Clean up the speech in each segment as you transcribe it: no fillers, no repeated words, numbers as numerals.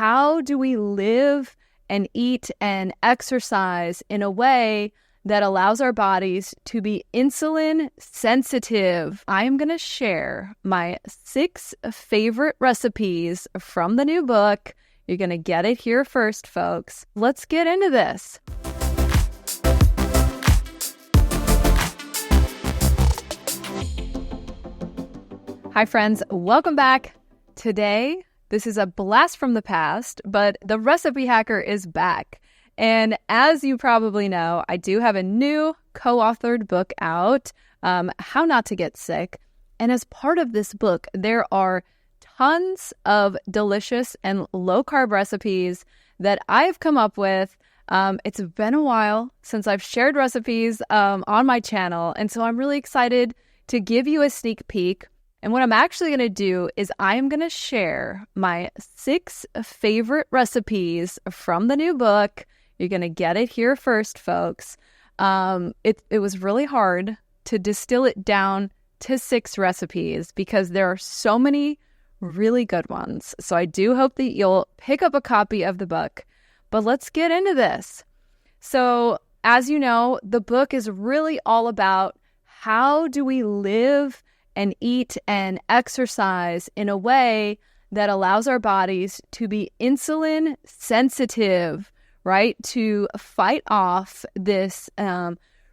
how do we live and eat and exercise in a way that allows our bodies to be insulin sensitive? I am going to share my 6 favorite recipes from the new book. You're going to get it here first, folks. Let's get into this. Hi, friends. Welcome back. Today, this is a blast from the past, but the recipe hacker is back. And as you probably know, I do have a new co-authored book out, How Not to Get Sick. And as part of this book, there are tons of delicious and low-carb recipes that I've come up with. It's been a while since I've shared recipes on my channel, and so I'm really excited to give you a sneak peek. And what I'm actually going to do is I am going to share my 6 favorite recipes from the new book. You're going to get it here first, folks. It was really hard to distill it down to 6 recipes because there are so many really good ones. So I do hope that you'll pick up a copy of the book. But let's get into this. So as you know, the book is really all about how do we live and eat and exercise in a way that allows our bodies to be insulin sensitive, right? To fight off this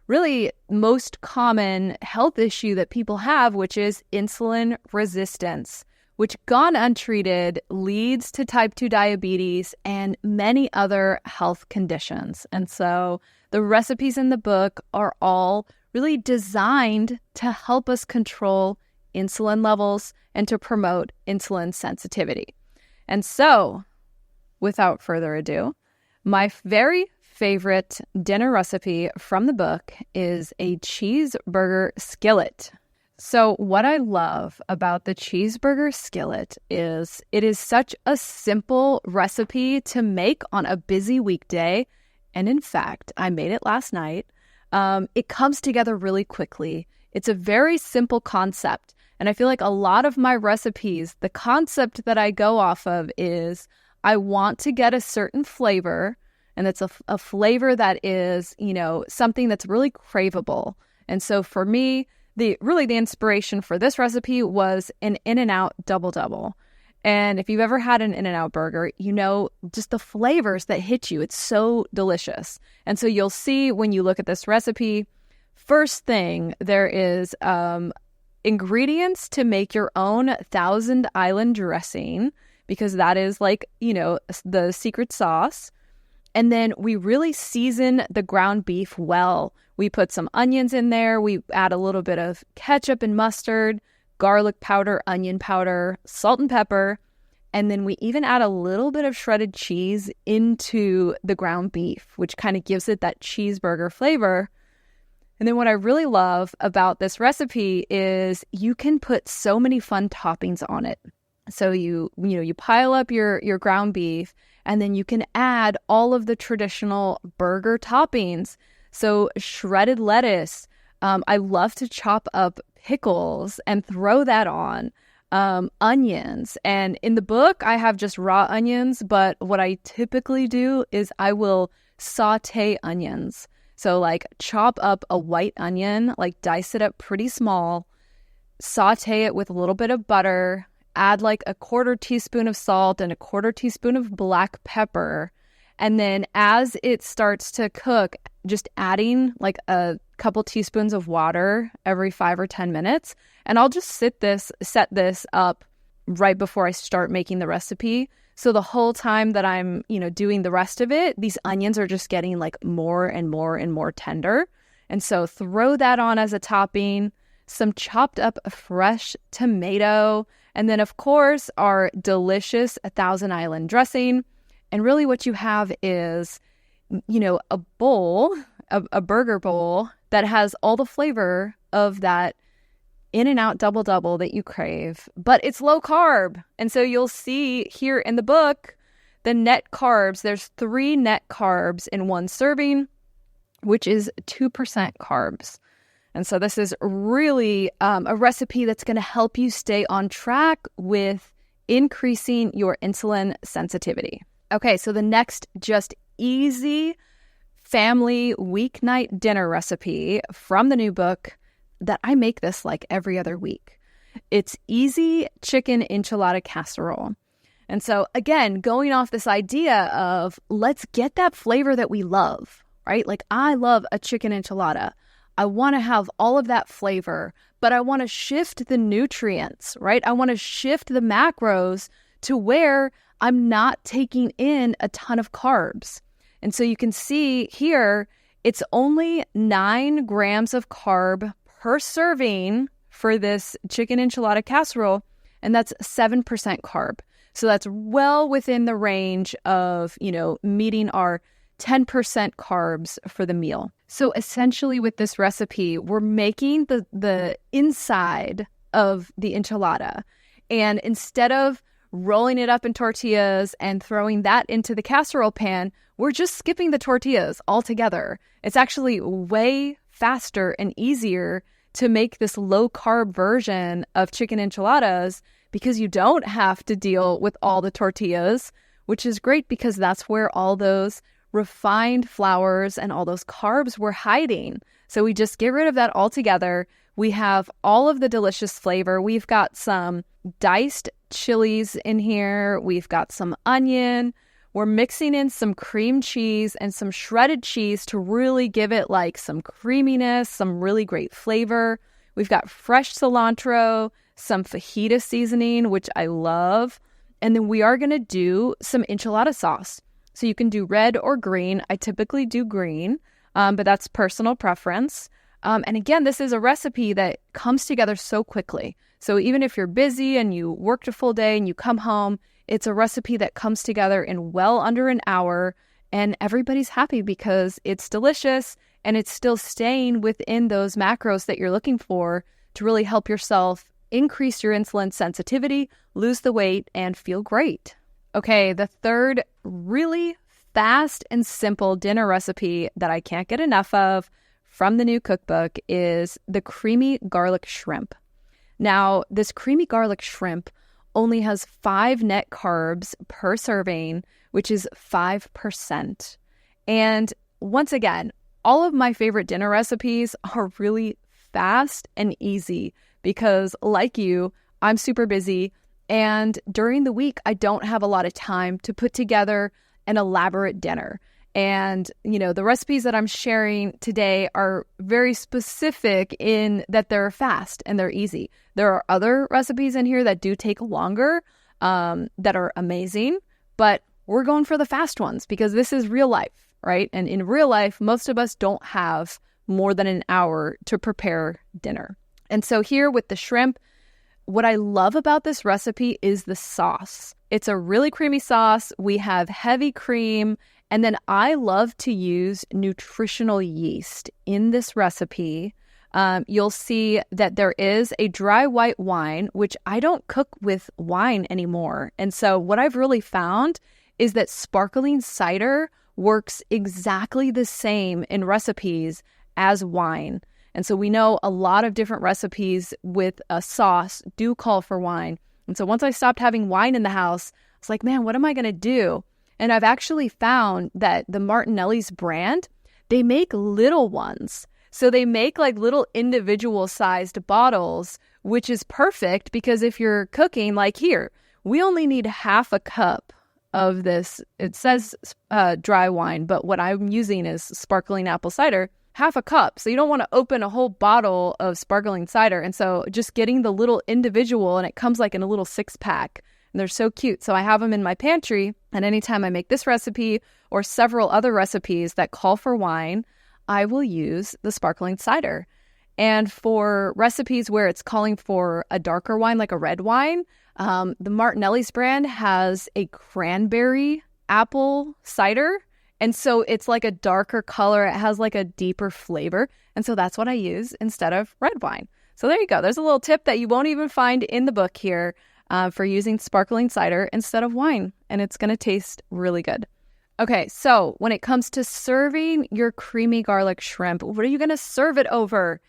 really most common health issue that people have, which is insulin resistance, which gone untreated leads to type 2 diabetes and many other health conditions. And so the recipes in the book are all really designed to help us control insulin levels and to promote insulin sensitivity. And so, without further ado, my very favorite dinner recipe from the book is a cheeseburger skillet. So what I love about the cheeseburger skillet is it is such a simple recipe to make on a busy weekday. And in fact, I made it last night. It comes together really quickly. It's a very simple concept. And I feel like a lot of my recipes, the concept that I go off of is I want to get a certain flavor, and it's a flavor that is, something that's really craveable. And so for me, the inspiration for this recipe was an In-N-Out double-double. And if you've ever had an In-N-Out burger, you know just the flavors that hit you. It's so delicious. And so you'll see when you look at this recipe, first thing, there is ingredients to make your own Thousand Island dressing, because that is the secret sauce. And then we really season the ground beef well. We put some onions in there. We add a little bit of ketchup and mustard, garlic powder, onion powder, salt and pepper. And then we even add a little bit of shredded cheese into the ground beef, which kind of gives it that cheeseburger flavor. And then what I really love about this recipe is you can put so many fun toppings on it. So you pile up your ground beef, and then you can add all of the traditional burger toppings. So shredded lettuce. I love to chop up pickles and throw that on. Onions. And in the book, I have just raw onions, but what I typically do is I will saute onions. So chop up a white onion, dice it up pretty small, saute it with a little bit of butter, add a 1/4 teaspoon of salt and a 1/4 teaspoon of black pepper. And then as it starts to cook, just adding a couple teaspoons of water every 5 or 10 minutes. And I'll just set this up right before I start making the recipe. So the whole time that I'm, doing the rest of it, these onions are just getting more and more and more tender. And so throw that on as a topping, some chopped up fresh tomato, and then of course our delicious Thousand Island dressing. And really what you have is, a bowl, a burger bowl that has all the flavor of that In-N-Out double-double that you crave, but it's low carb. And so you'll see here in the book, the net carbs, there's 3 net carbs in one serving, which is 2% carbs. And so this is really a recipe that's going to help you stay on track with increasing your insulin sensitivity. Okay, so the next just easy family weeknight dinner recipe from the new book that I make this like every other week. It's easy chicken enchilada casserole. And so again, going off this idea of let's get that flavor that we love, right? Like I love a chicken enchilada. I want to have all of that flavor, but I want to shift the nutrients, right? I want to shift the macros to where I'm not taking in a ton of carbs. And so you can see here, it's only 9 grams of carb per serving for this chicken enchilada casserole, and that's 7% carb. So that's well within the range of, meeting our 10% carbs for the meal. So essentially with this recipe, we're making the inside of the enchilada. And instead of rolling it up in tortillas and throwing that into the casserole pan, we're just skipping the tortillas altogether. It's actually way faster and easier to make this low-carb version of chicken enchiladas because you don't have to deal with all the tortillas, which is great because that's where all those refined flours and all those carbs were hiding. So we just get rid of that altogether. We have all of the delicious flavor. We've got some diced chilies in here. We've got some onion. We're mixing in some cream cheese and some shredded cheese to really give it like some creaminess, some really great flavor. We've got fresh cilantro, some fajita seasoning, which I love. And then we are going to do some enchilada sauce. So you can do red or green. I typically do green, but that's personal preference. And again, this is a recipe that comes together so quickly. So even if you're busy and you worked a full day and you come home, it's a recipe that comes together in well under an hour, and everybody's happy because it's delicious and it's still staying within those macros that you're looking for to really help yourself increase your insulin sensitivity, lose the weight, and feel great. Okay, the third really fast and simple dinner recipe that I can't get enough of from the new cookbook is the creamy garlic shrimp. Now, this creamy garlic shrimp only has 5 net carbs per serving, which is 5%. And once again, all of my favorite dinner recipes are really fast and easy because, like you, I'm super busy. And during the week, I don't have a lot of time to put together an elaborate dinner. And, the recipes that I'm sharing today are very specific in that they're fast and they're easy. There are other recipes in here that do take longer, that are amazing, but we're going for the fast ones because this is real life, right? And in real life, most of us don't have more than an hour to prepare dinner. And so here with the shrimp, what I love about this recipe is the sauce. It's a really creamy sauce. We have heavy cream. And then I love to use nutritional yeast in this recipe. You'll see that there is a dry white wine, which I don't cook with wine anymore. And so what I've really found is that sparkling cider works exactly the same in recipes as wine. And so we know a lot of different recipes with a sauce do call for wine. And so once I stopped having wine in the house, I was like, man, what am I going to do? And I've actually found that the Martinelli's brand, they make little ones. So they make like little individual sized bottles, which is perfect because if you're cooking, like here, we only need half a cup of this. It says dry wine, but what I'm using is sparkling apple cider, half a cup. So you don't want to open a whole bottle of sparkling cider. And so just getting the little individual, and it comes like in a little 6-pack. And they're so cute. So I have them in my pantry. And anytime I make this recipe or several other recipes that call for wine, I will use the sparkling cider. And for recipes where it's calling for a darker wine, like a red wine, the Martinelli's brand has a cranberry apple cider. And so it's like a darker color. It has like a deeper flavor. And so that's what I use instead of red wine. So there you go. There's a little tip that you won't even find in the book here. For using sparkling cider instead of wine, and it's going to taste really good. Okay, so when it comes to serving your creamy garlic shrimp, what are you going to serve it over?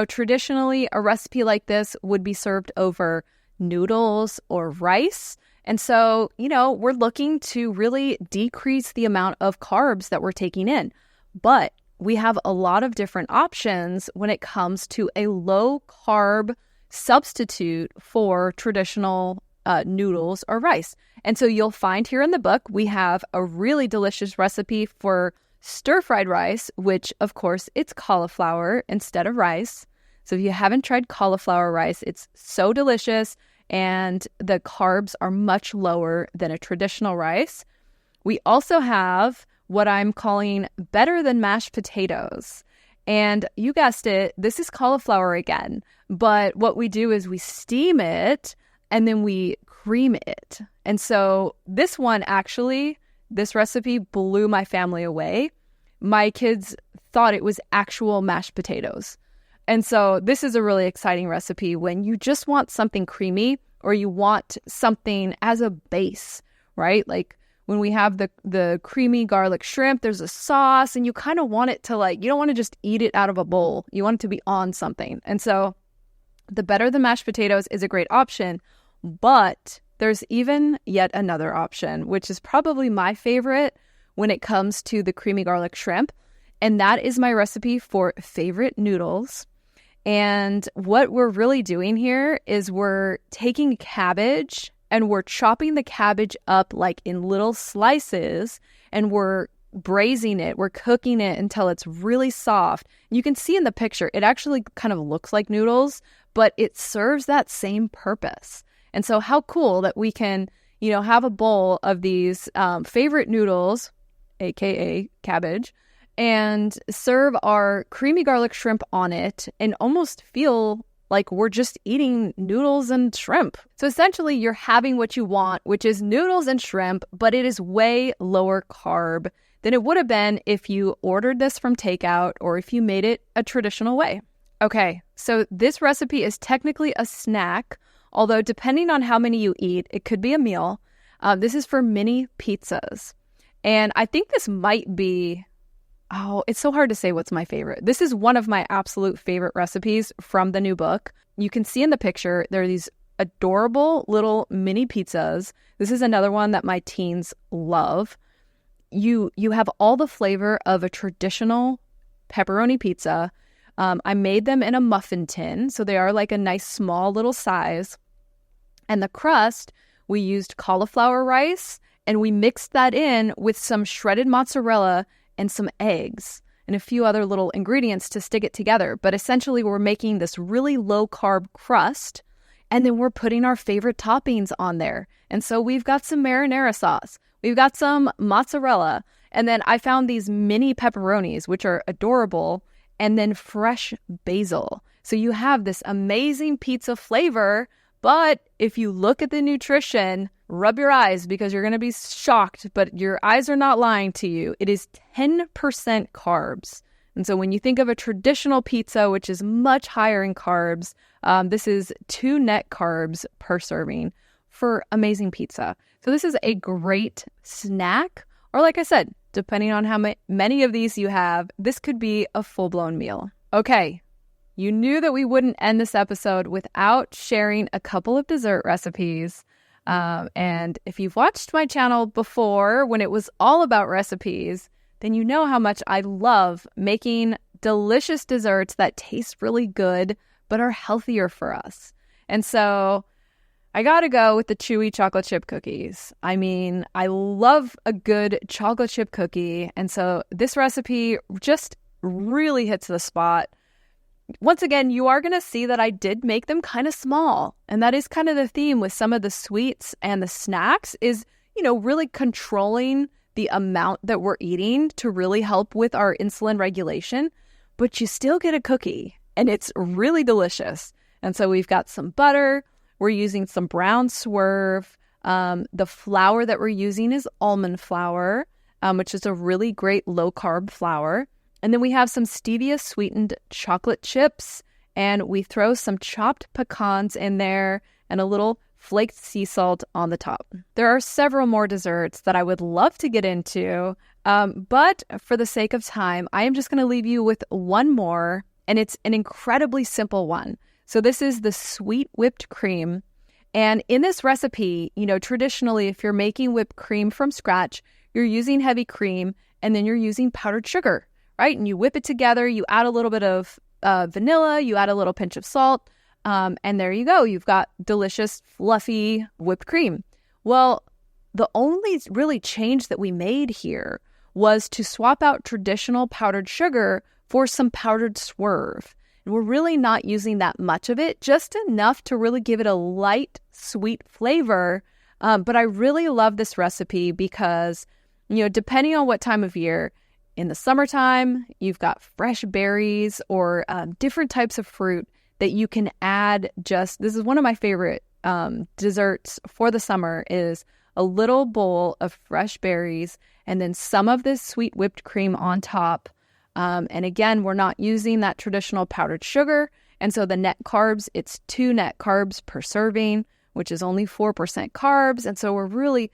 Traditionally, a recipe like this would be served over noodles or rice. And so, we're looking to really decrease the amount of carbs that we're taking in. But we have a lot of different options when it comes to a low carb substitute for traditional noodles or rice. And so you'll find here in the book, we have a really delicious recipe for stir-fried rice, which of course it's cauliflower instead of rice. So if you haven't tried cauliflower rice, it's so delicious and the carbs are much lower than a traditional rice. We also have what I'm calling better than mashed potatoes. And you guessed it, this is cauliflower again. But what we do is we steam it and then we cream it. And so this recipe blew my family away. My kids thought it was actual mashed potatoes. And so this is a really exciting recipe when you just want something creamy or you want something as a base, right? Like when we have the creamy garlic shrimp, there's a sauce and you kind of want it to you don't want to just eat it out of a bowl. You want it to be on something. And so the better than mashed potatoes is a great option, but there's even yet another option, which is probably my favorite when it comes to the creamy garlic shrimp. And that is my recipe for favorite noodles. And what we're really doing here is we're taking cabbage and we're chopping the cabbage up in little slices and we're braising it. We're cooking it until it's really soft. You can see in the picture, it actually kind of looks like noodles, but it serves that same purpose. And so how cool that we can, have a bowl of these favorite noodles, aka cabbage, and serve our creamy garlic shrimp on it and almost feel like we're just eating noodles and shrimp. So essentially you're having what you want, which is noodles and shrimp, but it is way lower carb than it would have been if you ordered this from takeout or if you made it a traditional way. Okay, so this recipe is technically a snack, although depending on how many you eat, it could be a meal. This is for mini pizzas. And I think this might be, it's so hard to say what's my favorite. This is one of my absolute favorite recipes from the new book. You can see in the picture, there are these adorable little mini pizzas. This is another one that my teens love. You have all the flavor of a traditional pepperoni pizza. I made them in a muffin tin, so they are a nice small little size. And the crust, we used cauliflower rice, and we mixed that in with some shredded mozzarella and some eggs and a few other little ingredients to stick it together. But essentially, we're making this really low-carb crust, and then we're putting our favorite toppings on there. And so we've got some marinara sauce. We've got some mozzarella. And then I found these mini pepperonis, which are adorable, and then fresh basil. So you have this amazing pizza flavor, but if you look at the nutrition, rub your eyes because you're going to be shocked, but your eyes are not lying to you. It is 10% carbs. And so when you think of a traditional pizza, which is much higher in carbs, this is 2 net carbs per serving for amazing pizza. So this is a great snack, or like I said, depending on how many of these you have, this could be a full-blown meal. Okay, you knew that we wouldn't end this episode without sharing a couple of dessert recipes. And if you've watched my channel before, when it was all about recipes, then you know how much I love making delicious desserts that taste really good, but are healthier for us. And so I gotta go with the chewy chocolate chip cookies. I mean, I love a good chocolate chip cookie. And so this recipe just really hits the spot. Once again, you are going to see that I did make them kind of small. And that is kind of the theme with some of the sweets and the snacks is, really controlling the amount that we're eating to really help with our insulin regulation. But you still get a cookie and it's really delicious. And so we've got some butter. We're using some brown swerve. The flour that we're using is almond flour, which is a really great low-carb flour. And then we have some stevia-sweetened chocolate chips, and we throw some chopped pecans in there and a little flaked sea salt on the top. There are several more desserts that I would love to get into, but for the sake of time, I am just going to leave you with one more, and it's an incredibly simple one. So this is the sweet whipped cream, And in this recipe, traditionally, if you're making whipped cream from scratch, you're using heavy cream and then you're using powdered sugar, right? And you whip it together, you add a little bit of vanilla, you add a little pinch of salt, and there you go. You've got delicious, fluffy whipped cream. Well, the only really change that we made here was to swap out traditional powdered sugar for some powdered swerve. And we're really not using that much of it, just enough to really give it a light, sweet flavor. But I really love this recipe because, depending on what time of year, in the summertime, you've got fresh berries or different types of fruit that you can add. This is one of my favorite desserts for the summer is a little bowl of fresh berries and then some of this sweet whipped cream on top. And again, we're not using that traditional powdered sugar. And so the net carbs, it's 2 net carbs per serving, which is only 4% carbs. And so we're really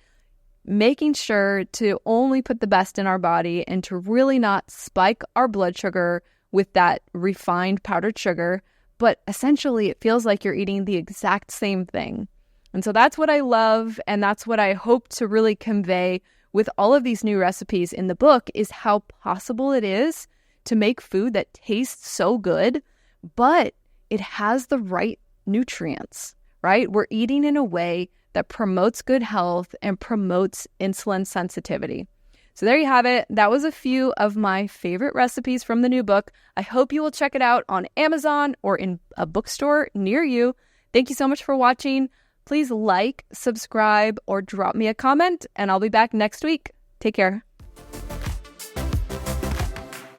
making sure to only put the best in our body and to really not spike our blood sugar with that refined powdered sugar. But essentially, it feels like you're eating the exact same thing. And so that's what I love. And that's what I hope to really convey with all of these new recipes in the book is how possible it is to make food that tastes so good, but it has the right nutrients, right? We're eating in a way that promotes good health and promotes insulin sensitivity. So there you have it. That was a few of my favorite recipes from the new book. I hope you will check it out on Amazon or in a bookstore near you. Thank you so much for watching. Please like, subscribe, or drop me a comment, and I'll be back next week. Take care.